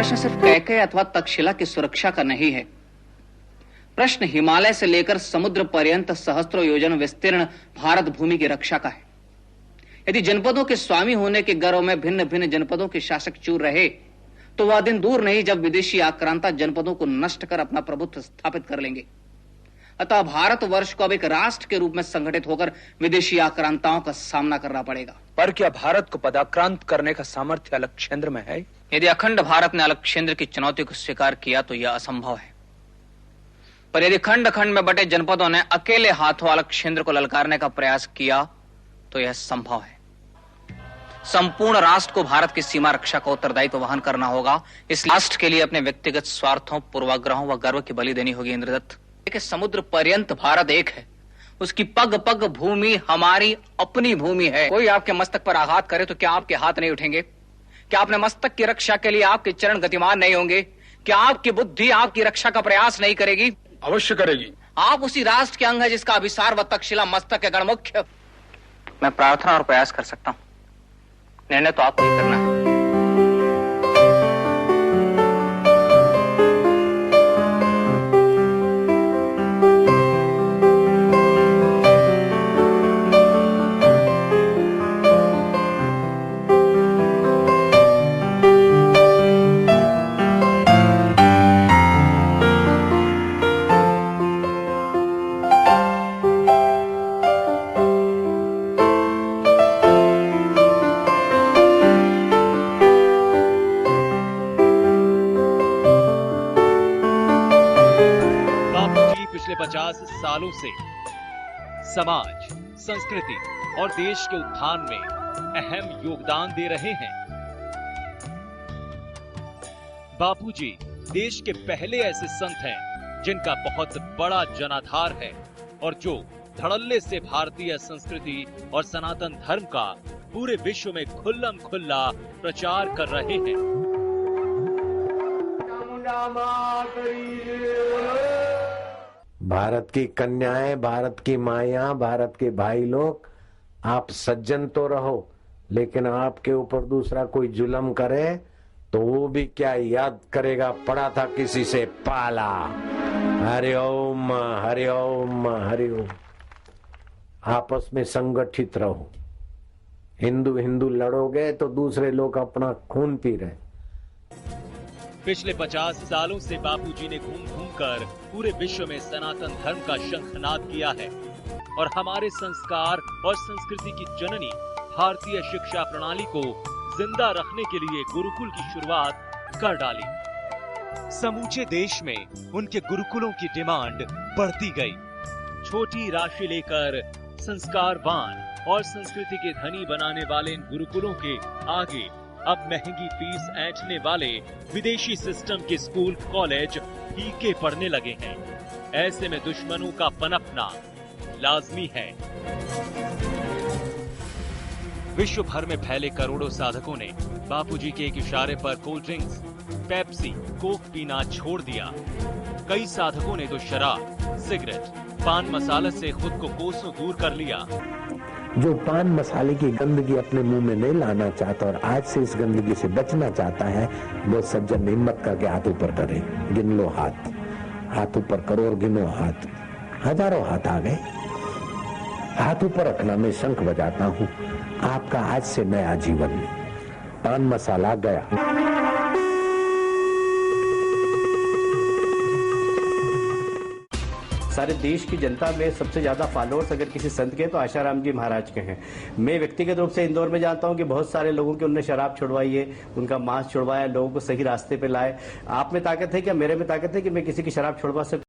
प्रश्न सिर्फ कैकेय अथवा तक्षशिला की सुरक्षा का नहीं है। प्रश्न हिमालय से लेकर समुद्र पर्यंत सहस्त्रों योजन विस्तीर्ण भारत भूमि की रक्षा का है। यदि जनपदों के स्वामी होने के गर्व में भिन्न भिन्न जनपदों के शासक चूर रहे तो वह दिन दूर नहीं जब विदेशी आक्रांता जनपदों को नष्ट कर अपना प्रभुत्व स्थापित कर लेंगे। अतः भारतवर्ष को अब एक राष्ट्र के रूप में संगठित होकर विदेशी आक्रांताओं का सामना करना पड़ेगा। पर क्या भारत को पदाक्रांत करने का सामर्थ्य अलक्षेंद्र में है? यदि अखंड भारत ने अलक्षेंद्र की चुनौती को स्वीकार किया तो यह असंभव है, पर यदि खंड खंड में बटे जनपदों ने अकेले हाथों अलक्षेंद्र को ललकारने का प्रयास किया तो यह संभव है। संपूर्ण राष्ट्र को भारत की सीमा रक्षा का उत्तरदायित्व वहन करना होगा। इस राष्ट्र के लिए अपने व्यक्तिगत स्वार्थों, पूर्वाग्रहों व गर्व की बलि देनी होगी। इंद्रदत्त, कि समुद्र पर्यंत भारत एक है, उसकी पग पग भूमि हमारी अपनी भूमि है। कोई आपके मस्तक पर आघात करे तो क्या आपके हाथ नहीं उठेंगे? क्या अपने मस्तक की रक्षा के लिए आपके चरण गतिमान नहीं होंगे? क्या आपकी बुद्धि आपकी रक्षा का प्रयास नहीं करेगी? अवश्य करेगी। आप उसी राष्ट्र के अंग है जिसका अभिसार व तक्षशिला मस्तक के गणमुख्य। मैं प्रार्थना और प्रयास कर सकता हूं, निर्णय तो आपको ही करना है। पिछले 50 सालों से समाज, संस्कृति और देश के उत्थान में अहम योगदान दे रहे हैं। बापूजी देश के पहले ऐसे संत हैं जिनका बहुत बड़ा जनाधार है और जो धड़ल्ले से भारतीय संस्कृति और सनातन धर्म का पूरे विश्व में खुल्लम खुल्ला प्रचार कर रहे हैं। भारत की कन्याएं, भारत की मायां, भारत के भाई लोग, आप सज्जन तो रहो, लेकिन आपके ऊपर दूसरा कोई जुल्म करे तो वो भी क्या याद करेगा, पड़ा था किसी से पाला। हरिओम हरिओम हरिओम। आपस में संगठित रहो। हिंदू हिंदू लड़ोगे तो दूसरे लोग अपना खून पी रहे। पिछले 50 सालों से बापूजी ने घूम घूम कर पूरे विश्व में सनातन धर्म का शंखनाद किया है और हमारे संस्कार और संस्कृति की जननी भारतीय शिक्षा प्रणाली को जिंदा रखने के लिए गुरुकुल की शुरुआत कर डाली। समूचे देश में उनके गुरुकुलों की डिमांड बढ़ती गई। छोटी राशि लेकर संस्कारवान और संस्कृति के धनी बनाने वाले इन गुरुकुलों के आगे अब महंगी फीस ऐंठने वाले विदेशी सिस्टम के स्कूल कॉलेज फीके पड़ने लगे हैं। ऐसे में दुश्मनों का पनपना लाजमी है। विश्व भर में फैले करोड़ों साधकों ने बापूजी के एक इशारे पर कोल्ड ड्रिंक्स, पेप्सी, कोक पीना छोड़ दिया। कई साधकों ने तो शराब, सिगरेट, पान मसाला से खुद को कोसों दूर कर लिया। जो पान मसाले की गंदगी अपने मुंह में नहीं लाना चाहता और आज से इस गंदगी से बचना चाहता है, वो सज्जन हिम्मत करके हाथ ऊपर करे। गिन लो हाथ, हाथ ऊपर करो और गिनो हाथ। हजारों हाथ आ गए। हाथ ऊपर रखना, मैं शंख बजाता हूँ। आपका आज से नया जीवन। पान मसाला गया। सारे देश की जनता में सबसे ज्यादा फॉलोअर्स अगर किसी संत के तो आशाराम जी महाराज के हैं। मैं व्यक्तिगत रूप से इंदौर में जानता हूं कि बहुत सारे लोगों की उन्होंने शराब छुड़वाई है, उनका मांस छुड़वाया, लोगों को सही रास्ते पे लाए। आप में ताकत है क्या? मेरे में ताकत है कि मैं किसी की शराब छुड़वा सकूं?